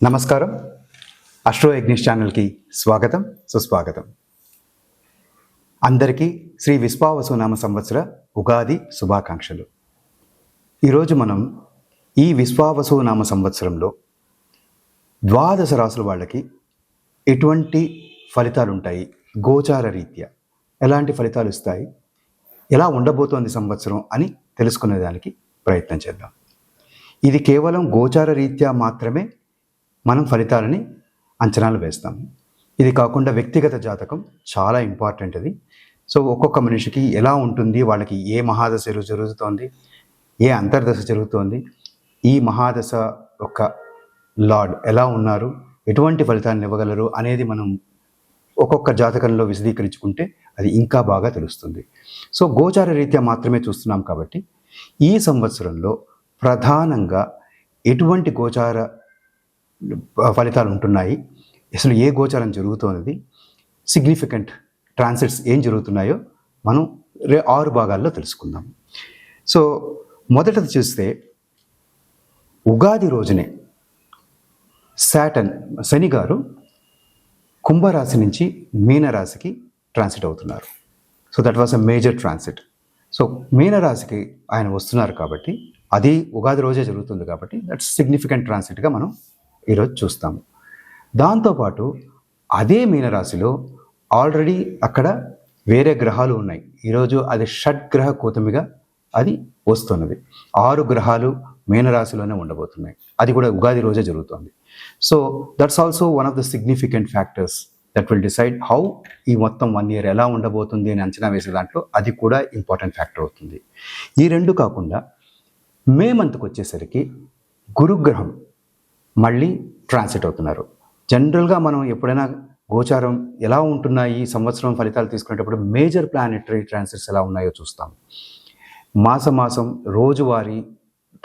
నమస్కారం. అస్ట్రో యజ్ఞేష్ ఛానల్కి స్వాగతం, సుస్వాగతం. అందరికీ శ్రీ విశ్వావసునామ సంవత్సర ఉగాది శుభాకాంక్షలు. ఈరోజు మనం ఈ విశ్వావసునామ సంవత్సరంలో ద్వాదశ రాసుల వాళ్ళకి ఎటువంటి ఫలితాలు ఉంటాయి, గోచార రీత్యా ఎలాంటి ఫలితాలు ఇస్తాయి, ఎలా ఉండబోతోంది సంవత్సరం అని తెలుసుకునేదానికి ప్రయత్నం చేద్దాం. ఇది కేవలం గోచార రీత్యా మాత్రమే మనం ఫలితాలని అంచనాలు వేస్తాం. ఇది కాకుండా వ్యక్తిగత జాతకం చాలా ఇంపార్టెంట్. అది సో ఒక్కొక్క మనిషికి ఎలా ఉంటుంది, వాళ్ళకి ఏ మహాదశ జరుగుతోంది, ఏ అంతర్దశ జరుగుతోంది, ఈ మహాదశ యొక్క లార్డ్ ఎలా ఉన్నారు, ఎటువంటి ఫలితాన్ని ఇవ్వగలరు అనేది మనం ఒక్కొక్క జాతకంలో విశదీకరించుకుంటే అది ఇంకా బాగా తెలుస్తుంది. సో గోచార రీత్యా మాత్రమే చూస్తున్నాం కాబట్టి ఈ సంవత్సరంలో ప్రధానంగా ఎటువంటి గోచార ఫలితాలు ఉంటున్నాయి, అసలు ఏ గోచారం జరుగుతున్నది, సిగ్నిఫికెంట్ ట్రాన్సిట్స్ ఏం జరుగుతున్నాయో మనం 6 భాగాల్లో తెలుసుకుందాం. సో మొదటది చూస్తే ఉగాది రోజునే శని గారు కుంభరాశి నుంచి మీనరాశికి ట్రాన్సిట్ అవుతున్నారు. So that was a major transit. So మీనరాశికి ఆయన వస్తున్నారు కాబట్టి అది ఉగాది రోజే జరుగుతుంది కాబట్టి దట్స్ సిగ్నిఫికెంట్ ట్రాన్సిట్గా మనం ఈరోజు చూస్తాము. దాంతోపాటు అదే మీనరాశిలో ఆల్రెడీ అక్కడ వేరే గ్రహాలు ఉన్నాయి. ఈరోజు అది షడ్గ్రహ కూటమిగా అది వస్తున్నది. 6 గ్రహాలు మీనరాశిలోనే ఉండబోతున్నాయి. అది కూడా ఉగాది రోజే జరుగుతుంది. So that's also one of the significant factors that will decide how ఈ మొత్తం 1 year ఎలా ఉండబోతుంది అని అంచనా వేసే దాంట్లో అది కూడా ఇంపార్టెంట్ ఫ్యాక్టర్ అవుతుంది. ఈ రెండు కాకుండా మే మంత్కి వచ్చేసరికి గురుగ్రహం మళ్ళీ ట్రాన్సిట్ అవుతున్నారు. జనరల్గా మనం ఎప్పుడైనా గోచారం ఎలా ఉంటున్నాయి ఈ సంవత్సరం ఫలితాలు తీసుకునేటప్పుడు మేజర్ ప్లానెటరీ ట్రాన్సిట్స్ ఎలా ఉన్నాయో చూస్తాం. మాసం రోజువారీ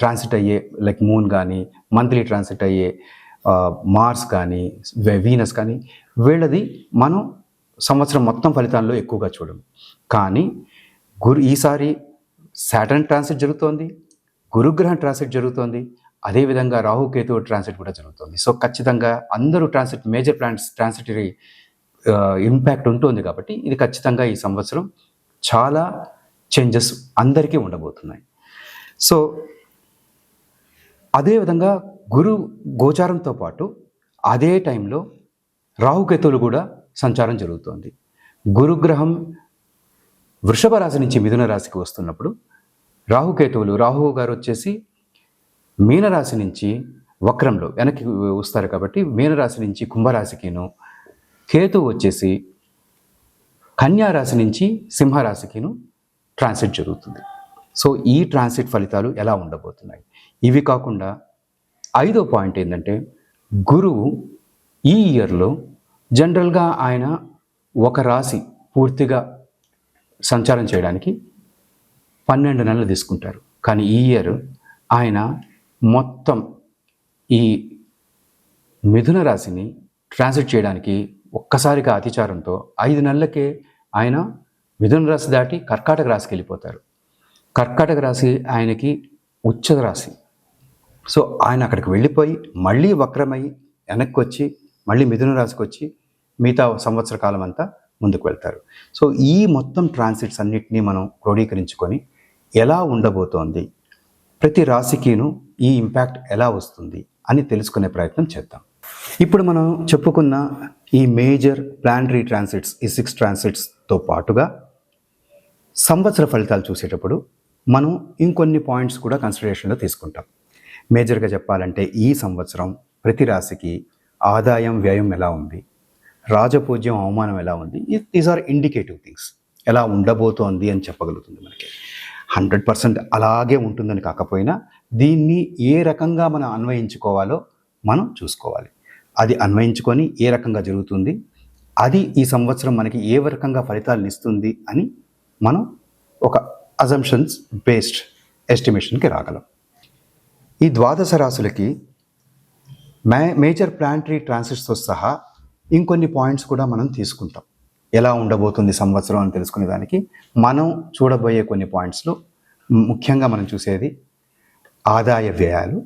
ట్రాన్సిట్ అయ్యే లైక్ మూన్ కానీ, మంత్లీ ట్రాన్సిట్ అయ్యే మార్స్ కానీ, వీనస్ కానీ, వీళ్ళది మనం సంవత్సరం మొత్తం ఫలితాల్లో ఎక్కువగా చూడము. కానీ ఈసారి సాటర్న్ ట్రాన్సిట్ జరుగుతోంది, గురుగ్రహం ట్రాన్సిట్ జరుగుతోంది, అదేవిధంగా రాహుకేతు ట్రాన్సిట్ కూడా జరుగుతుంది. సో ఖచ్చితంగా అందరూ మేజర్ ప్లానెట్స్ ట్రాన్సిటరీ ఇంపాక్ట్ ఉంటుంది కాబట్టి ఇది ఖచ్చితంగా ఈ సంవత్సరం చాలా చేంజెస్ అందరికీ ఉండబోతున్నాయి. సో అదేవిధంగా గురు గోచారంతో పాటు అదే టైంలో రాహుకేతువులు కూడా సంచారం జరుగుతోంది. గురుగ్రహం వృషభ రాశి నుంచి మిథున రాశికి వస్తున్నప్పుడు రాహు గారు వచ్చేసి మీనరాశి నుంచి వక్రంలో వెనక్కి వస్తారు కాబట్టి మీనరాశి నుంచి కుంభరాశికిను, కేతు వచ్చేసి కన్యారాశి నుంచి సింహరాశికిను ట్రాన్సిట్ జరుగుతుంది. సో ఈ ట్రాన్సిట్ ఫలితాలు ఎలా ఉండబోతున్నాయి. ఇవి కాకుండా 5వ పాయింట్ ఏంటంటే గురువు ఈ ఇయర్లో జనరల్గా ఆయన ఒక రాశి పూర్తిగా సంచారం చేయడానికి 12 నెలలు తీసుకుంటారు. కానీ ఈ ఇయర్ ఆయన మొత్తం ఈ మిథున రాశిని ట్రాన్సిట్ చేయడానికి ఒక్కసారిగా అతిచారంతో 5 నెలలకే ఆయన మిథున రాశి దాటి కర్కాటక రాశికి వెళ్ళిపోతారు. కర్కాటక రాశి ఆయనకి ఉచ్చ రాశి. సో ఆయన అక్కడికి వెళ్ళిపోయి మళ్ళీ వక్రమై వెనక్కి వచ్చి మళ్ళీ మిథున రాశికి వచ్చి మిగతా సంవత్సర కాలం అంతా ముందుకు వెళ్తారు. సో ఈ మొత్తం ట్రాన్సిట్స్ అన్నిటినీ మనం క్రోడీకరించుకొని ఎలా ఉండబోతోంది, ప్రతి రాశికిను ఈ ఇంపాక్ట్ ఎలా వస్తుంది అని తెలుసుకునే ప్రయత్నం చేద్దాం. ఇప్పుడు మనం చెప్పుకున్న ఈ మేజర్ ప్లానటరీ ట్రాన్సిట్స్, ఈ 6 ట్రాన్సిట్స్తో పాటుగా సంవత్సర ఫలితాలు చూసేటప్పుడు మనం ఇంకొన్ని పాయింట్స్ కూడా కన్సిడరేషన్లో తీసుకుంటాం. మేజర్గా చెప్పాలంటే ఈ సంవత్సరం ప్రతి రాశికి ఆదాయం వ్యయం ఎలా ఉంది, రాజపూజ్యం అవమానం ఎలా ఉంది, దీస్ ఆర్ ఇండికేటివ్ థింగ్స్. ఎలా ఉండబోతోంది అని చెప్పగలుగుతుంది మనకి. 100% అలాగే ఉంటుందని కాకపోయినా దీన్ని ఏ రకంగా మనం అన్వయించుకోవాలో మనం చూసుకోవాలి. అది అన్వయించుకొని ఏ రకంగా జరుగుతుంది, అది ఈ సంవత్సరం మనకి ఏ రకంగా ఫలితాలను ఇస్తుంది అని మనం ఒక అజంప్షన్స్ బేస్డ్ ఎస్టిమేషన్కి రాగలం. ఈ ద్వాదశ రాశులకి మేజర్ ప్లానటరీ ట్రాన్సిట్స్తో సహా ఇంకొన్ని పాయింట్స్ కూడా మనం తీసుకుంటాం. ఎలా ఉండబోతుంది సంవత్సరం అని తెలుసుకునే దానికి మనం చూడబోయే కొన్ని పాయింట్స్లో ముఖ్యంగా మనం చూసేది ఆదాయ వ్యయాలు,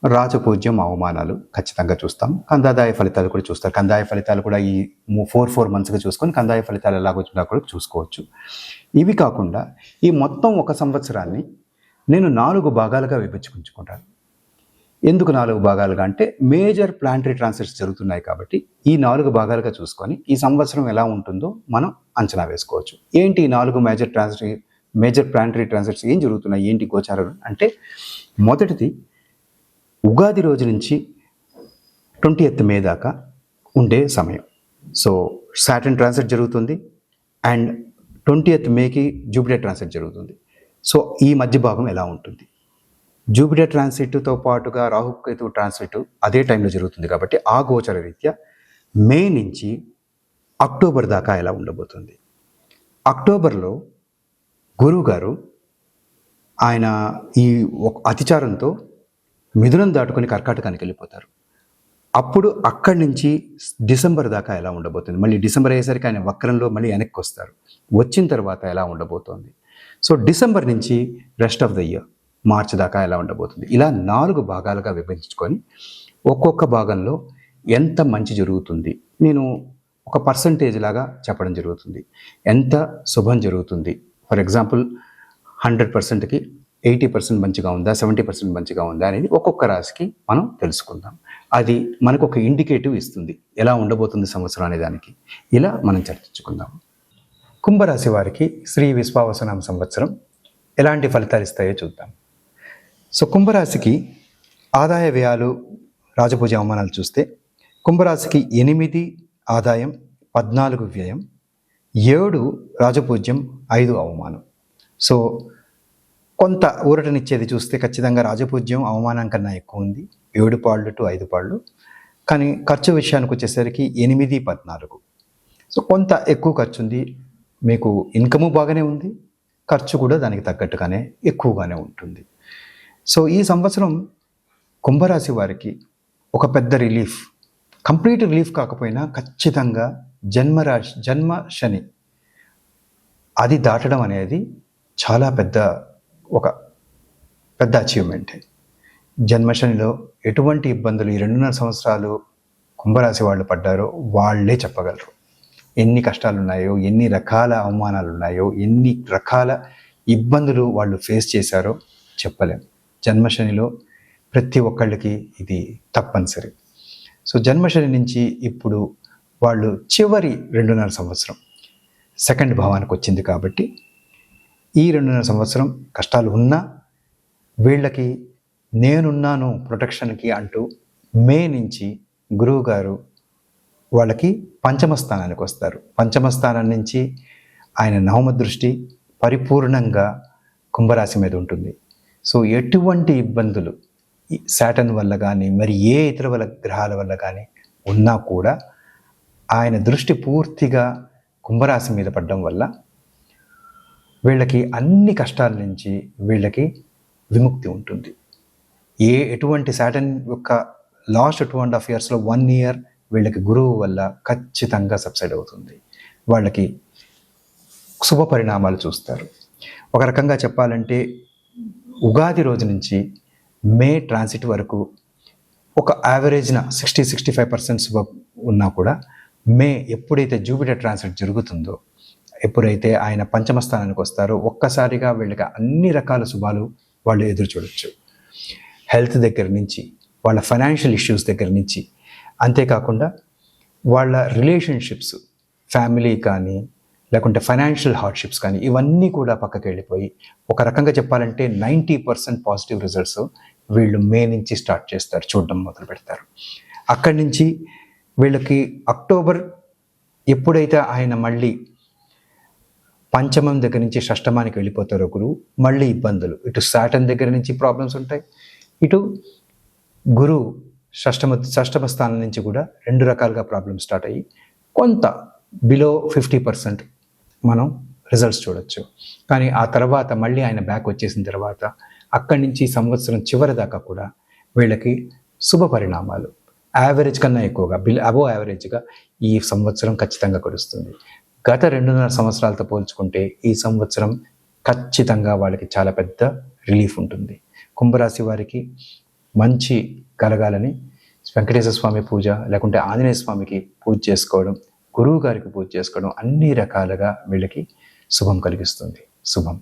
రాజపూజ్యం అవమానాలు ఖచ్చితంగా చూస్తాం. కందాదాయ ఫలితాలు కూడా చూస్తారు. కందాయ ఫలితాలు కూడా ఈ 4 మంత్స్గా చూసుకొని కందాయ ఫలితాలు ఎలాగొచ్చినా కూడా చూసుకోవచ్చు. ఇవి కాకుండా ఈ మొత్తం ఒక సంవత్సరాన్ని నేను 4 భాగాలుగా విభజించుకుంటాను. ఎందుకు 4 భాగాలుగా అంటే మేజర్ ప్లానటరీ ట్రాన్సిట్స్ జరుగుతున్నాయి కాబట్టి ఈ 4 భాగాలుగా చూసుకొని ఈ సంవత్సరం ఎలా ఉంటుందో మనం అంచనా వేసుకోవచ్చు. ఏంటి ఈ 4 మేజర్ ప్లానటరీ ట్రాన్సిట్స్ ఏం జరుగుతున్నాయి, ఏంటి గోచారాలు అంటే, మొదటిది ఉగాది రోజు నుంచి 20th మే దాకా ఉండే సమయం. సో సాటర్న్ ట్రాన్సిట్ జరుగుతుంది అండ్ 20th మేకి జూపిటర్ ట్రాన్సిట్ జరుగుతుంది. సో ఈ మధ్య భాగం ఎలా ఉంటుంది? జూపిటర్ ట్రాన్సిట్తో పాటుగా రాహుకేతు ట్రాన్సిట్ అదే టైంలో జరుగుతుంది కాబట్టి ఆ గోచర రీత్యా మే నుంచి అక్టోబర్ దాకా ఎలా ఉండబోతుంది. అక్టోబర్లో గురువు గారు ఆయన ఈ అతిచారంతో మిథునం దాటుకొని కర్కాటకానికి వెళ్ళిపోతారు. అప్పుడు అక్కడి నుంచి డిసెంబర్ దాకా ఎలా ఉండబోతుంది, మళ్ళీ డిసెంబర్ అయ్యేసరికి ఆయన వక్రంలో మళ్ళీ వెనక్కి వస్తారు. వచ్చిన తర్వాత ఎలా ఉండబోతోంది. సో డిసెంబర్ నుంచి రెస్ట్ ఆఫ్ ద ఇయర్ మార్చి దాకా ఎలా ఉండబోతుంది. ఇలా 4 భాగాలుగా విభజించుకొని ఒక్కొక్క భాగంలో ఎంత మంచి జరుగుతుంది నేను ఒక పర్సంటేజ్ లాగా చెప్పడం జరుగుతుంది. ఎంత శుభం జరుగుతుంది, ఫర్ ఎగ్జాంపుల్ 100%కి 80% మంచిగా ఉందా, 70% మంచిగా ఉందా అనేది ఒక్కొక్క రాశికి మనం తెలుసుకుందాం. అది మనకు ఒక ఇండికేటివ్ ఇస్తుంది ఎలా ఉండబోతుంది సంవత్సరం అనే దానికి. ఇలా మనం చర్చించుకుందాం. కుంభరాశి వారికి శ్రీ విశ్వావసునామ సంవత్సరం ఎలాంటి ఫలితాలు ఇస్తాయో చూద్దాం. సో కుంభరాశికి ఆదాయ వ్యయాలు రాజపూజ అవమానాలు చూస్తే కుంభరాశికి 8 ఆదాయం, 14 వ్యయం, 7 రాజపూజ్యం, 5 అవమానం. సో కొంత ఊరటనిచ్చేది చూస్తే ఖచ్చితంగా రాజపూజ్యం అవమానం కన్నా ఎక్కువ ఉంది, 7 పాళ్ళు టు 5 పాళ్ళు. కానీ ఖర్చు విషయానికి వచ్చేసరికి 8, 14. సో కొంత ఎక్కువ ఖర్చు ఉంది. మీకు ఇన్కము బాగానే ఉంది, ఖర్చు కూడా దానికి తగ్గట్టుగానే ఎక్కువగానే ఉంటుంది. సో ఈ సంవత్సరం కుంభరాశి వారికి ఒక పెద్ద రిలీఫ్, కంప్లీట్ రిలీఫ్ కాకపోయినా ఖచ్చితంగా జన్మ శని అది దాటడం అనేది చాలా ఒక పెద్ద అచీవ్మెంట్. జన్మశనిలో ఎటువంటి ఇబ్బందులు ఈ 2.5 సంవత్సరాలు కుంభరాశి వాళ్ళు పడ్డారో వాళ్ళే చెప్పగలరు. ఎన్ని కష్టాలు ఉన్నాయో, ఎన్ని రకాల అవమానాలు ఉన్నాయో, ఎన్ని రకాల ఇబ్బందులు వాళ్ళు ఫేస్ చేశారో చెప్పలేం. జన్మశనిలో ప్రతి ఒక్కళ్ళకి ఇది తప్పనిసరి. సో జన్మశని నుంచి ఇప్పుడు వాళ్ళు చివరి 2.5 సంవత్సరం సెకండ్ భావానికి వచ్చింది కాబట్టి ఈ 2.5 సంవత్సరం కష్టాలు ఉన్నా వీళ్ళకి నేనున్నాను ప్రొటెక్షన్కి అంటూ మే నుంచి గురువు గారు వాళ్ళకి పంచమ స్థానానికి వస్తారు. పంచమ స్థానం నుంచి ఆయన నవమ దృష్టి పరిపూర్ణంగా కుంభరాశి మీద ఉంటుంది. సో ఎటువంటి ఇబ్బందులు సాటర్న్ వల్ల కానీ మరి ఏ ఇతర గ్రహాల వల్ల కానీ ఉన్నా కూడా ఆయన దృష్టి పూర్తిగా కుంభరాశి మీద పడడం వల్ల వీళ్ళకి అన్ని కష్టాల నుంచి వీళ్ళకి విముక్తి ఉంటుంది. ఎటువంటి సాటర్న్ యొక్క లాస్ట్ 2.5 yearsలో 1 year వీళ్ళకి గురువు వల్ల ఖచ్చితంగా సబ్సైడ్ అవుతుంది. వాళ్ళకి శుభ పరిణామాలు చూస్తారు. ఒక రకంగా చెప్పాలంటే ఉగాది రోజు నుంచి మే ట్రాన్సిట్ వరకు ఒక యావరేజ్న 60-65% శుభ ఉన్నా కూడా మే ఎప్పుడైతే జూపిటర్ ట్రాన్సిట్ జరుగుతుందో, ఎప్పుడైతే ఆయన పంచమ స్థానానికి వస్తారో ఒక్కసారిగా వీళ్ళకి అన్ని రకాల శుభాలు వాళ్ళు ఎదురు చూడొచ్చు. హెల్త్ దగ్గర నుంచి, వాళ్ళ ఫైనాన్షియల్ ఇష్యూస్ దగ్గర నుంచి, అంతేకాకుండా వాళ్ళ రిలేషన్షిప్స్, ఫ్యామిలీ కానీ లేకుంటే ఫైనాన్షియల్ హార్డ్షిప్స్ కానీ ఇవన్నీ కూడా పక్కకి వెళ్ళిపోయి ఒక రకంగా చెప్పాలంటే 90% పాజిటివ్ రిజల్ట్స్ వీళ్ళు మే నుంచి స్టార్ట్ చేస్తారు, చూడడం మొదలు పెడతారు. అక్కడి నుంచి వీళ్ళకి అక్టోబర్ ఎప్పుడైతే ఆయన మళ్ళీ పంచమం దగ్గర నుంచి షష్టమానికి వెళ్ళిపోతారో గురువు, మళ్ళీ ఇబ్బందులు. ఇటు సాటర్న్ దగ్గర నుంచి ప్రాబ్లమ్స్ ఉంటాయి, ఇటు గురువు షష్టమ స్థానం నుంచి కూడా 2 రకాలుగా ప్రాబ్లమ్స్ స్టార్ట్ అయ్యి కొంత బిలో 50% మనం రిజల్ట్స్ చూడొచ్చు. కానీ ఆ తర్వాత మళ్ళీ ఆయన బ్యాక్ వచ్చేసిన తర్వాత అక్కడి నుంచి సంవత్సరం చివరి దాకా కూడా వీళ్ళకి శుభ పరిణామాలు యావరేజ్ కన్నా ఎక్కువగా అబోవ్ యావరేజ్గా ఈ సంవత్సరం ఖచ్చితంగా గడుస్తుంది. గత 2.5 సంవత్సరాలతో పోల్చుకుంటే ఈ సంవత్సరం ఖచ్చితంగా వాళ్ళకి చాలా పెద్ద రిలీఫ్ ఉంటుంది. కుంభరాశి వారికి మంచి కలగాలని వెంకటేశ్వర స్వామి పూజ, లేకుంటే ఆంజనేయ స్వామికి పూజ చేసుకోవడం, గురువు గారికి పూజ చేసుకోవడం అన్ని రకాలుగా వీళ్ళకి శుభం కలిగిస్తుంది. శుభం.